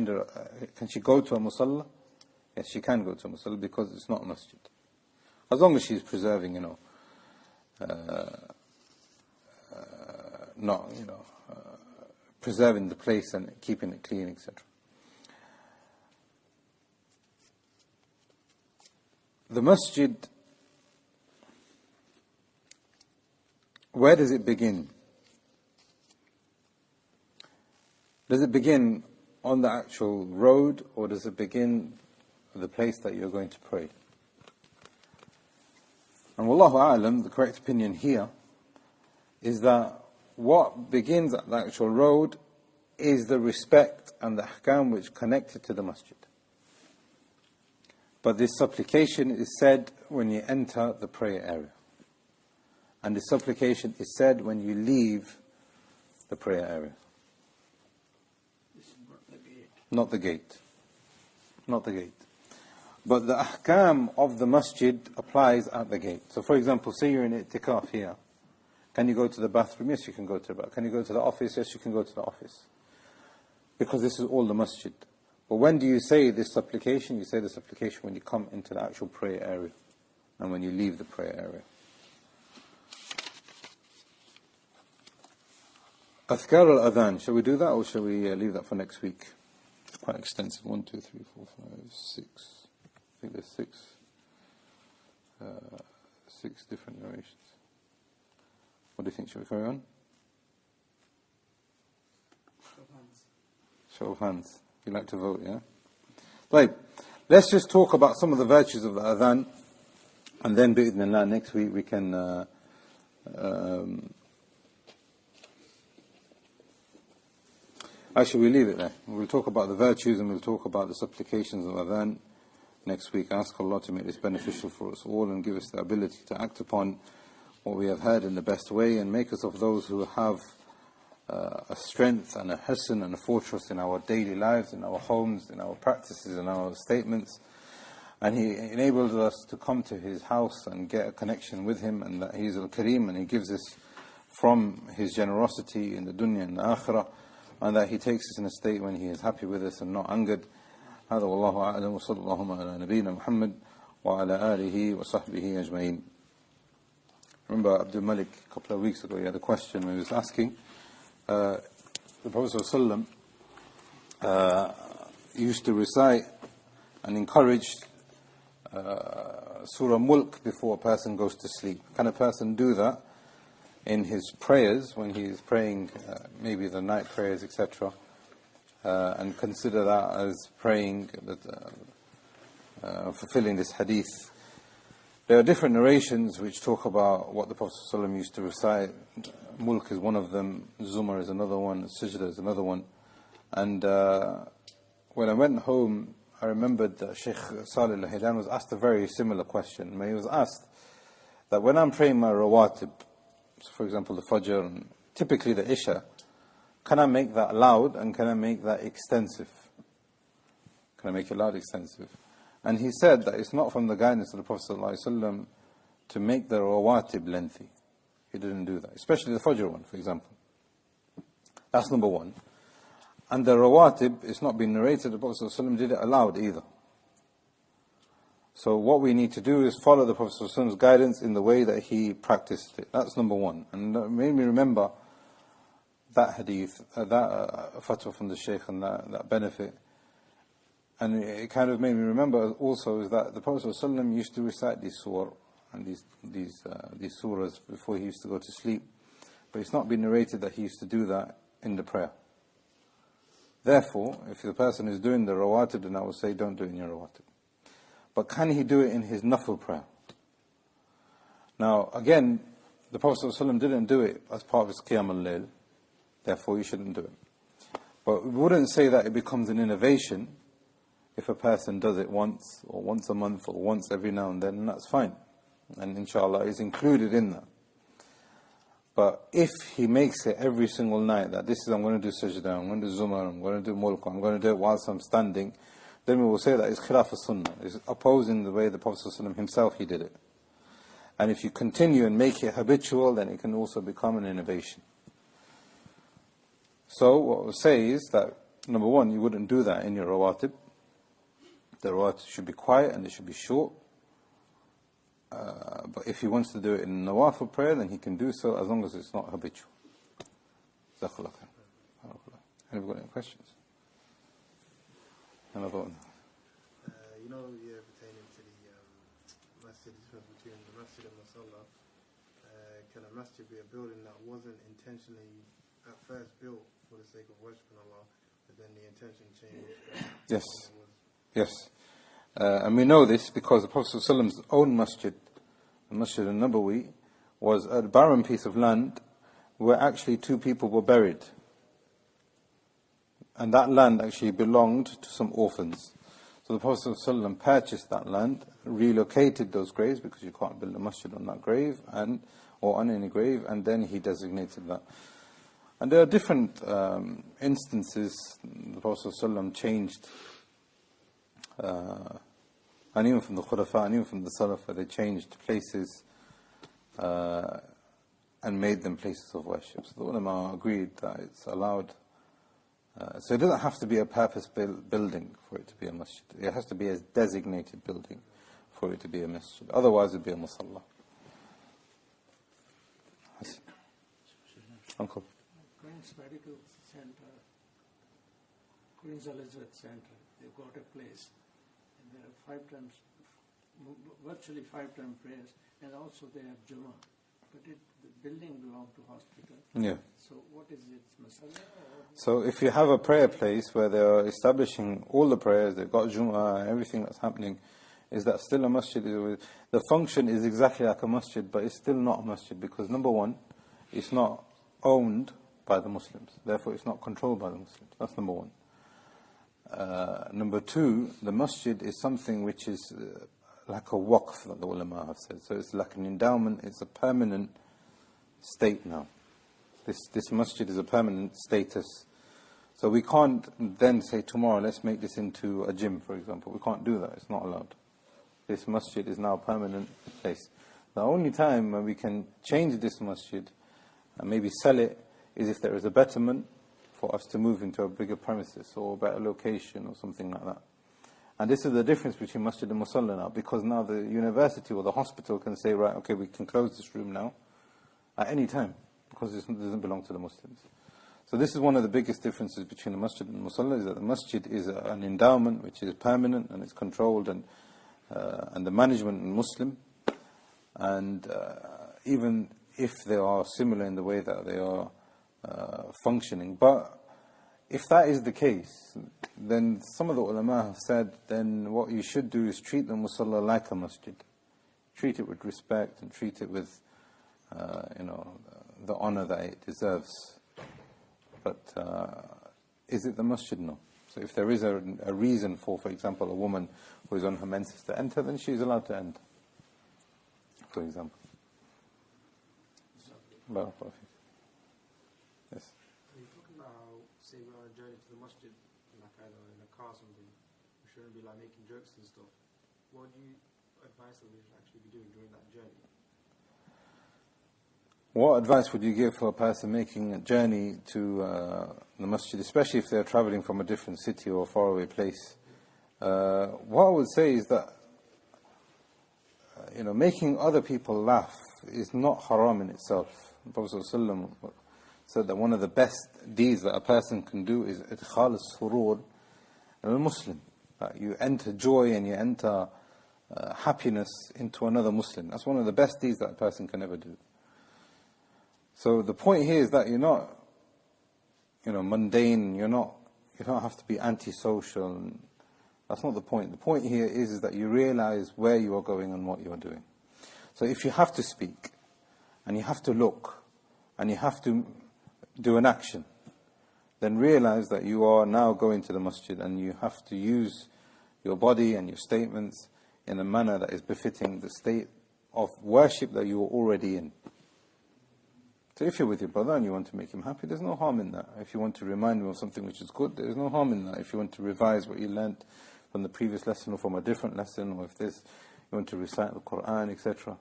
to a musalla? Yes, she can go to a musalla because it's not a masjid. As long as she's preserving, preserving the place and keeping it clean, etc. The masjid, where does it begin? Does it begin on the actual road or does it begin at the place that you're going to pray? And Wallahu A'lam, the correct opinion here is that what begins at the actual road is the respect and the ahkam which connected to the masjid. But this supplication is said when you enter the prayer area. And the supplication is said when you leave the prayer area. Not the gate. Not the gate. But the ahkam of the masjid applies at the gate. So for example, say you're in i'tikaf here. Can you go to the bathroom? Yes, you can go to the bathroom. Can you go to the office? Yes, you can go to the office. Because this is all the masjid. But when do you say this supplication? You say the supplication when you come into the actual prayer area. And when you leave the prayer area. Adhkar al-adhan. Shall we do that or shall we leave that for next week? It's quite extensive. 1, 2, 3, 4, 5, 6. I think there's 6 different narrations. What do you think? Shall we carry on? Show of hands. You like to vote, yeah? Right. Let's just talk about some of the virtues of the adhan, and then bi'idhnillah next week we can actually we leave it there. We'll talk about the virtues and we'll talk about the supplications of adhan next week. Ask Allah to make this beneficial for us all and give us the ability to act upon what we have heard in the best way and make us of those who have a strength and a hisn and a fortress in our daily lives, in our homes, in our practices, in our statements. And He enables us to come to His house and get a connection with Him, and that He is al-Kareem and He gives us from His generosity in the dunya and the akhirah, and that He takes us in a state when He is happy with us and not angered. هذا والله أعلم وصلى الله على نبينا محمد وعلى آله وصحبه أجمعين. Remember Abdul Malik a couple of weeks ago, he had a question where he was asking, the Prophet ﷺ used to recite and encouraged Surah Mulk before a person goes to sleep. Can a person do that in his prayers when he is praying, maybe the night prayers, etc., and consider that as praying, fulfilling this hadith? There are different narrations which talk about what the Prophet ﷺ used to recite. Mulk is one of them, Zumar is another one, Sajda is another one. And when I went home, I remembered that Shaykh Salih al-Haydan was asked a very similar question. He was asked that when I'm praying my rawatib, so for example the Fajr and typically the Isha, can I make that loud and can I make that extensive? Can I make it loud, extensive? And he said that it's not from the guidance of the Prophet ﷺ to make the rawatib lengthy. He didn't do that. Especially the Fajr one, for example. That's number one. And the rawatib, it's not been narrated, the Prophet ﷺ did it aloud either. So what we need to do is follow the Prophet ﷺ's guidance in the way that he practiced it. That's number one. And that made me remember that hadith, that fatwa from the Shaykh and that benefit. And it kind of made me remember also is that the Prophet ﷺ used to recite this surah and these surahs before he used to go to sleep. But it's not been narrated that he used to do that in the prayer. Therefore, if the person is doing the rawatib, then I would say don't do it in your rawatib. But can he do it in his nafil prayer? Now, again, the Prophet ﷺ didn't do it as part of his qiyam al-layl. Therefore, you shouldn't do it. But we wouldn't say that it becomes an innovation if a person does it once, or once a month, or once every now and then, and that's fine. And inshallah, it's included in that. But if he makes it every single night, that this is, I'm going to do sajda, I'm going to do zumar, I'm going to do mulk, I'm going to do it whilst I'm standing, then we will say that it's khilaf al-sunnah. It's opposing the way the Prophet ﷺ himself, he did it. And if you continue and make it habitual, then it can also become an innovation. So what I would say is that, number one, you wouldn't do that in your rawatib. The rawatib should be quiet and they should be short. But if he wants to do it in nawafil prayer, then he can do so as long as it's not habitual. Jazakallah khair. Anybody got any questions? You know, pertaining to the masjid, between the Masjid and Musalla, can a masjid be a building that wasn't intentionally at first built for the sake of worshiping Allah, but then the intention changed? Yes. Yes. And we know this because the Prophet ﷺ's own masjid, the Masjid and Nabawi, was a barren piece of land where actually two people were buried. And that land actually belonged to some orphans. So the Prophet ﷺ purchased that land, relocated those graves, because you can't build a masjid on that grave, or on any grave, and then he designated that. And there are different instances the Prophet ﷺ changed, and even from the Khulafa, and even from the Salaf, where they changed places and made them places of worship. So the ulama agreed that it's allowed. So it doesn't have to be a purpose-built building for it to be a masjid. It has to be a designated building for it to be a masjid. Otherwise it would be a musalla. Uncle. Queen's Medical Center, Queen's Elizabeth Center, they've got a place. And there are virtually 5 times prayers, and also they have Jummah. But the building belongs to hospital. Yeah. So what is it, Musalla? So if you have a prayer place where they are establishing all the prayers, they've got Jum'ah, everything that's happening, is that still a masjid? The function is exactly like a masjid, but it's still not a masjid because, number one, it's not owned by the Muslims. Therefore, it's not controlled by the Muslims. That's number one. Number two, the masjid is something which is like a waqf that the ulama have said. So it's like an endowment. It's a permanent state now. This masjid is a permanent status. So we can't then say tomorrow, let's make this into a gym, for example. We can't do that. It's not allowed. This masjid is now a permanent place. The only time when we can change this masjid and maybe sell it is if there is a betterment for us to move into a bigger premises or a better location or something like that. And this is the difference between Masjid and Musalla now, because now the university or the hospital can say, right, okay, we can close this room now at any time, because it doesn't belong to the Muslims. So this is one of the biggest differences between the Masjid and Musalla, is that the Masjid is an endowment which is permanent and it's controlled, and the management is Muslim. And even if they are similar in the way that they are functioning. But if that is the case, then some of the ulama have said, then what you should do is treat the musalla like a masjid. Treat it with respect and treat it with, the honor that it deserves. But is it the masjid? No. So if there is a reason for example, a woman who is on her menses to enter, then she is allowed to enter, for example. Yes. Are you talking about, say we're on a journey to the masjid, like either in a car or something, we shouldn't be like making jokes and stuff. What do you advise that we should actually be doing during that journey? What advice would you give for a person making a journey to the masjid, especially if they're traveling from a different city or a faraway place? What I would say is that, making other people laugh is not haram in itself. The Prophet ﷺ said that one of the best deeds that a person can do is idkhal as-surur al-Muslim. You enter joy and you enter happiness into another Muslim. That's one of the best deeds that a person can ever do. So the point here is that you're not, mundane. You don't have to be antisocial. And that's not the point. The point here is that you realize where you are going and what you are doing. So if you have to speak, and you have to look, and you have to do an action, then realize that you are now going to the masjid, and you have to use your body and your statements in a manner that is befitting the state of worship that you are already in. So if you're with your brother and you want to make him happy, there's no harm in that. If you want to remind him of something which is good, there's no harm in that. If you want to revise what you learnt from the previous lesson or from a different lesson, or if you want to recite the Quran, etc.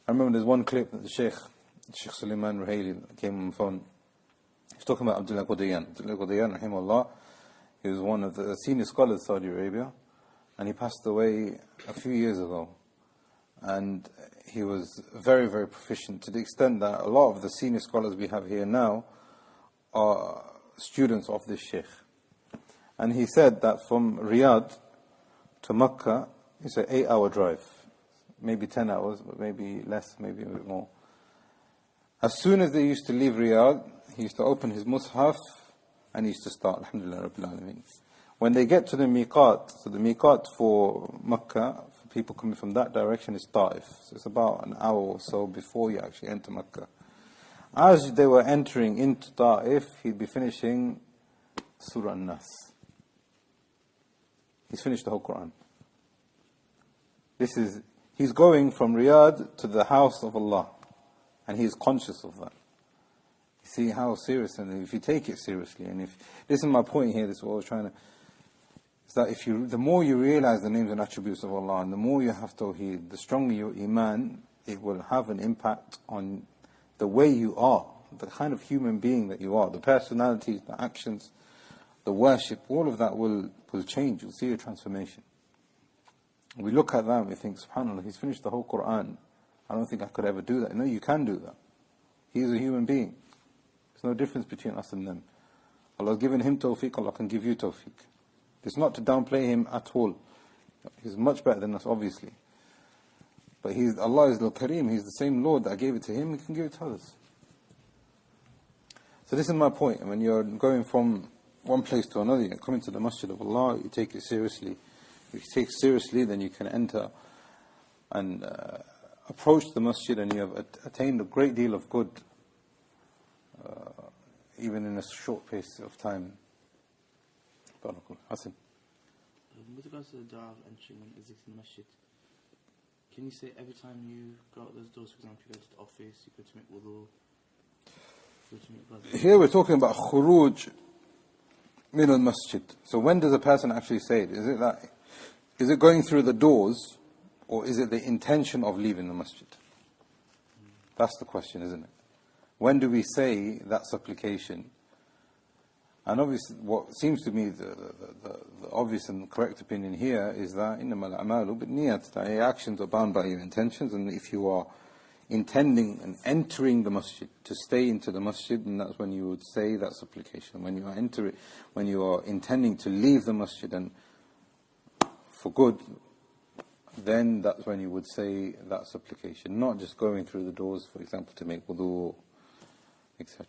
I remember there's one clip that the Sheikh Suleiman Ruhaili came on the phone. He was talking about Abdullah Qadiyan. Abdullah Qadiyan, rahimahullah, he was one of the senior scholars of Saudi Arabia, and he passed away a few years ago. And he was very, very proficient, to the extent that a lot of the senior scholars we have here now are students of this Sheikh. And he said that from Riyadh to Makkah, it's an 8-hour drive. Maybe 10 hours, but maybe less, maybe a bit more. As soon as they used to leave Riyadh, he used to open his mushaf and he used to start, Alhamdulillah Rabbil Alameen. When they get to the miqat, so the miqat for Makkah, for people coming from that direction, is Ta'if. So it's about an hour or so before you actually enter Makkah. As they were entering into Ta'if, he'd be finishing Surah An-Nas. He's finished the whole Quran. He's going from Riyadh to the house of Allah, and he is conscious of that. You see how serious, and if you take it seriously, and if this is my point here, this is what I was trying to, is that the more you realize the names and attributes of Allah, and the more you have Tawhid, the stronger your Iman, it will have an impact on the way you are, the kind of human being that you are, the personalities, the actions, the worship, all of that will change. You'll see a transformation. We look at that and we think, subhanAllah, he's finished the whole Quran. I don't think I could ever do that. No, you can do that. He is a human being. There's no difference between us and them. Allah has given him tawfiq, Allah can give you tawfiq. It's not to downplay him at all. He's much better than us, obviously. But Allah is al-Kareem. He's the same Lord that gave it to him, He can give it to others. So this is my point. When you're going from one place to another, you're coming to the Masjid of Allah, you take it seriously. If you take it seriously, then you can enter and approach the masjid, and you have attained a great deal of good, even in a short pace of time. Barakallah. Hassan. With regards to the dua of entering and exiting the masjid, can you say every time you go out those doors, for example, you go to the office, you go to make wudu, you go to make brothers? Here we're talking about khuruj min al-masjid. So when does a person actually say it? Is it going through the doors, or is it the intention of leaving the masjid? That's the question, isn't it? When do we say that supplication? And obviously, what seems to me the obvious and correct opinion here is that إِنَّمَا الْأَعْمَالُ بِالنِّيَّاتِ, that your actions are bound by your intentions, and if you are intending and entering the masjid to stay into the masjid, then that's when you would say that supplication. When you are intending to leave the masjid and for good, then that's when you would say that supplication, not just going through the doors, for example, to make wudu, etc.